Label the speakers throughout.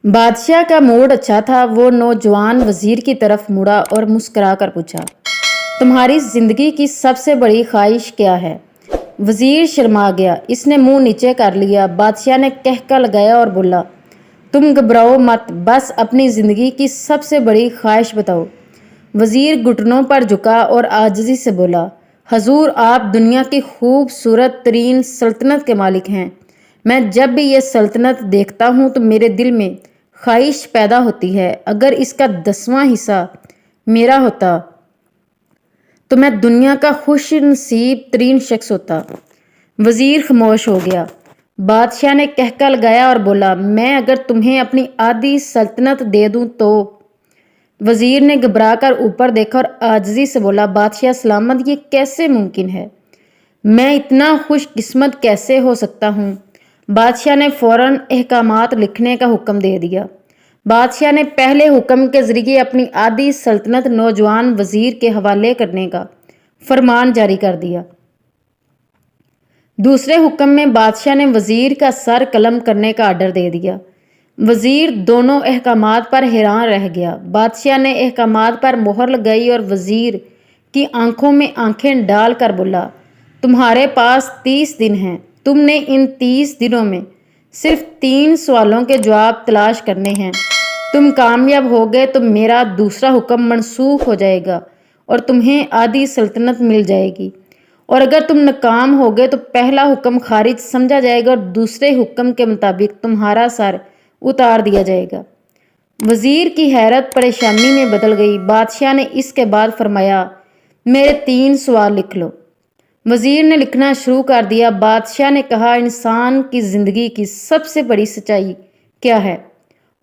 Speaker 1: بادشاہ کا موڈ اچھا تھا۔ وہ نوجوان وزیر کی طرف مڑا اور مسکرا کر پوچھا، تمہاری زندگی کی سب سے بڑی خواہش کیا ہے؟ وزیر شرما گیا۔ اس نے منہ نیچے کر لیا۔ بادشاہ نے کہکا لگایا اور بولا، تم گھبراؤ مت، بس اپنی زندگی کی سب سے بڑی خواہش بتاؤ۔ وزیر گھٹنوں پر جھکا اور عاجزی سے بولا، حضور آپ دنیا کی خوبصورت ترین سلطنت کے مالک ہیں۔ میں جب بھی یہ سلطنت دیکھتا ہوں تو میرے دل میں خواہش پیدا ہوتی ہے، اگر اس کا 10واں حصہ میرا ہوتا تو میں دنیا کا خوش نصیب ترین شخص ہوتا۔ وزیر خاموش ہو گیا۔ بادشاہ نے کہکا لگایا اور بولا، میں اگر تمہیں اپنی آدھی سلطنت دے دوں تو؟ وزیر نے گھبرا کر اوپر دیکھا اور عاجزی سے بولا، بادشاہ سلامت، یہ کیسے ممکن ہے؟ میں اتنا خوش قسمت کیسے ہو سکتا ہوں؟ بادشاہ نے فوراً احکامات لکھنے کا حکم دے دیا۔ بادشاہ نے پہلے حکم کے ذریعے اپنی آدھی سلطنت نوجوان وزیر کے حوالے کرنے کا فرمان جاری کر دیا۔ دوسرے حکم میں بادشاہ نے وزیر کا سر قلم کرنے کا آرڈر دے دیا۔ وزیر دونوں احکامات پر حیران رہ گیا۔ بادشاہ نے احکامات پر مہر لگائی اور وزیر کی آنکھوں میں آنکھیں ڈال کر بولا، تمہارے پاس 30 دن ہیں۔ تم نے ان 30 دنوں میں صرف 3 سوالوں کے جواب تلاش کرنے ہیں۔ تم کامیاب ہو گئے تو میرا دوسرا حکم منسوخ ہو جائے گا اور تمہیں آدھی سلطنت مل جائے گی، اور اگر تم ناکام ہو گئے تو پہلا حکم خارج سمجھا جائے گا اور دوسرے حکم کے مطابق تمہارا سر اتار دیا جائے گا۔ وزیر کی حیرت پریشانی میں بدل گئی۔ بادشاہ نے اس کے بعد فرمایا، میرے 3 سوال لکھ لو۔ وزیر نے لکھنا شروع کر دیا۔ بادشاہ نے کہا، انسان کی زندگی کی سب سے بڑی سچائی کیا ہے؟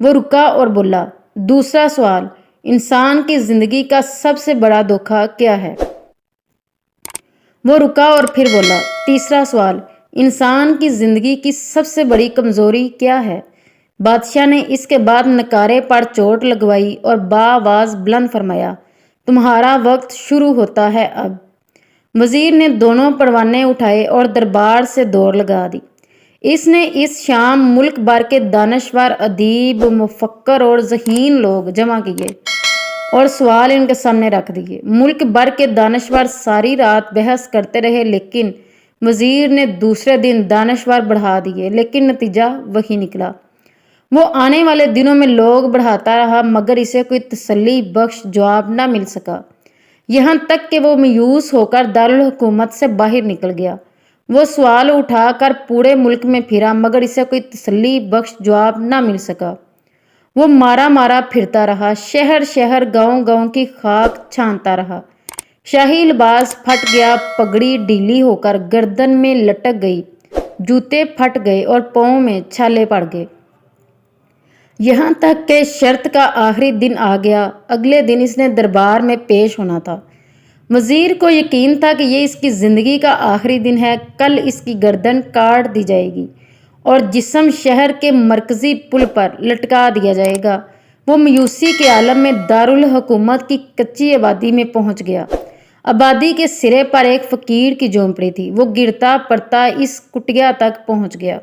Speaker 1: وہ رکا اور بولا، دوسرا سوال، انسان کی زندگی کا سب سے بڑا دھوکہ کیا ہے؟ وہ رکا اور پھر بولا، تیسرا سوال، انسان کی زندگی کی سب سے بڑی کمزوری کیا ہے؟ بادشاہ نے اس کے بعد نکارے پر چوٹ لگوائی اور بآواز بلند فرمایا، تمہارا وقت شروع ہوتا ہے اب۔ وزیر نے دونوں پروانے اٹھائے اور دربار سے دوڑ لگا دی۔ اس نے اس شام ملک بھر کے دانشور، ادیب، مفکر اور ذہین لوگ جمع کیے اور سوال ان کے سامنے رکھ دیے۔ ملک بھر کے دانشور ساری رات بحث کرتے رہے، لیکن وزیر نے دوسرے دن دانشور بڑھا دیے، لیکن نتیجہ وہی نکلا۔ وہ آنے والے دنوں میں لوگ بڑھاتا رہا، مگر اسے کوئی تسلی بخش جواب نہ مل سکا، یہاں تک کہ وہ مایوس ہو کر دارالحکومت سے باہر نکل گیا۔ وہ سوال اٹھا کر پورے ملک میں پھرا، مگر اسے کوئی تسلی بخش جواب نہ مل سکا۔ وہ مارا مارا پھرتا رہا، شہر شہر، گاؤں گاؤں کی خاک چھانتا رہا۔ شاہی لباس پھٹ گیا، پگڑی ڈھیلی ہو کر گردن میں لٹک گئی، جوتے پھٹ گئے اور پاؤں میں چھالے پڑ گئے۔ یہاں تک کہ شرط کا آخری دن آ گیا۔ اگلے دن اس نے دربار میں پیش ہونا تھا۔ وزیر کو یقین تھا کہ یہ اس کی زندگی کا آخری دن ہے۔ کل اس کی گردن کاٹ دی جائے گی اور جسم شہر کے مرکزی پل پر لٹکا دیا جائے گا۔ وہ مایوسی کے عالم میں دارالحکومت کی کچی آبادی میں پہنچ گیا۔ آبادی کے سرے پر ایک فقیر کی جھونپڑی تھی۔ وہ گرتا پڑتا اس کٹیا تک پہنچ گیا۔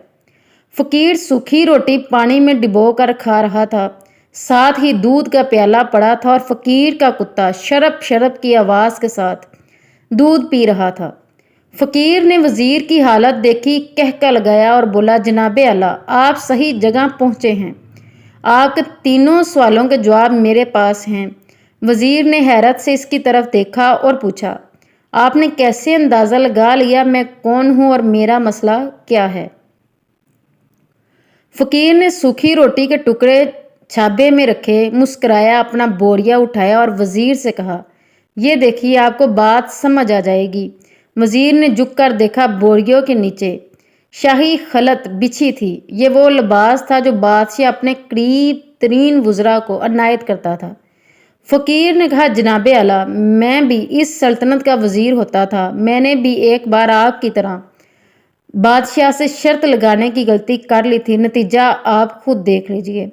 Speaker 1: فقیر سوکھی روٹی پانی میں ڈبو کر کھا رہا تھا، ساتھ ہی دودھ کا پیالہ پڑا تھا اور فقیر کا کتا شرپ شرپ کی آواز کے ساتھ دودھ پی رہا تھا۔ فقیر نے وزیر کی حالت دیکھی، کہکا لگایا اور بولا، جناب اعلیٰ، آپ صحیح جگہ پہنچے ہیں، آپ کے 3 سوالوں کے جواب میرے پاس ہیں۔ وزیر نے حیرت سے اس کی طرف دیکھا اور پوچھا، آپ نے کیسے اندازہ لگا لیا میں کون ہوں اور میرا مسئلہ کیا ہے؟ فقیر نے سوکھی روٹی کے ٹکڑے چھابے میں رکھے، مسکرایا، اپنا بوریا اٹھایا اور وزیر سے کہا، یہ دیکھیے، آپ کو بات سمجھ آ جائے گی۔ وزیر نے جھک کر دیکھا، بوریوں کے نیچے شاہی خلعت بچھی تھی۔ یہ وہ لباس تھا جو بادشاہ اپنے قریب ترین وزراء کو عنایت کرتا تھا۔ فقیر نے کہا، جناب اعلیٰ، میں بھی اس سلطنت کا وزیر ہوتا تھا، میں نے بھی ایک بار آپ کی طرح بادشاہ سے شرط لگانے کی غلطی کر لی تھی، نتیجہ آپ خود دیکھ لیجئے۔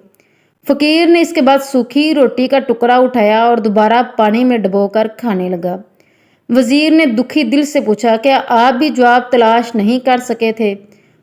Speaker 1: فقیر نے اس کے بعد سوکھی روٹی کا ٹکڑا اٹھایا اور دوبارہ پانی میں ڈبو کر کھانے لگا۔ وزیر نے دکھی دل سے پوچھا، کیا آپ بھی جواب تلاش نہیں کر سکے تھے؟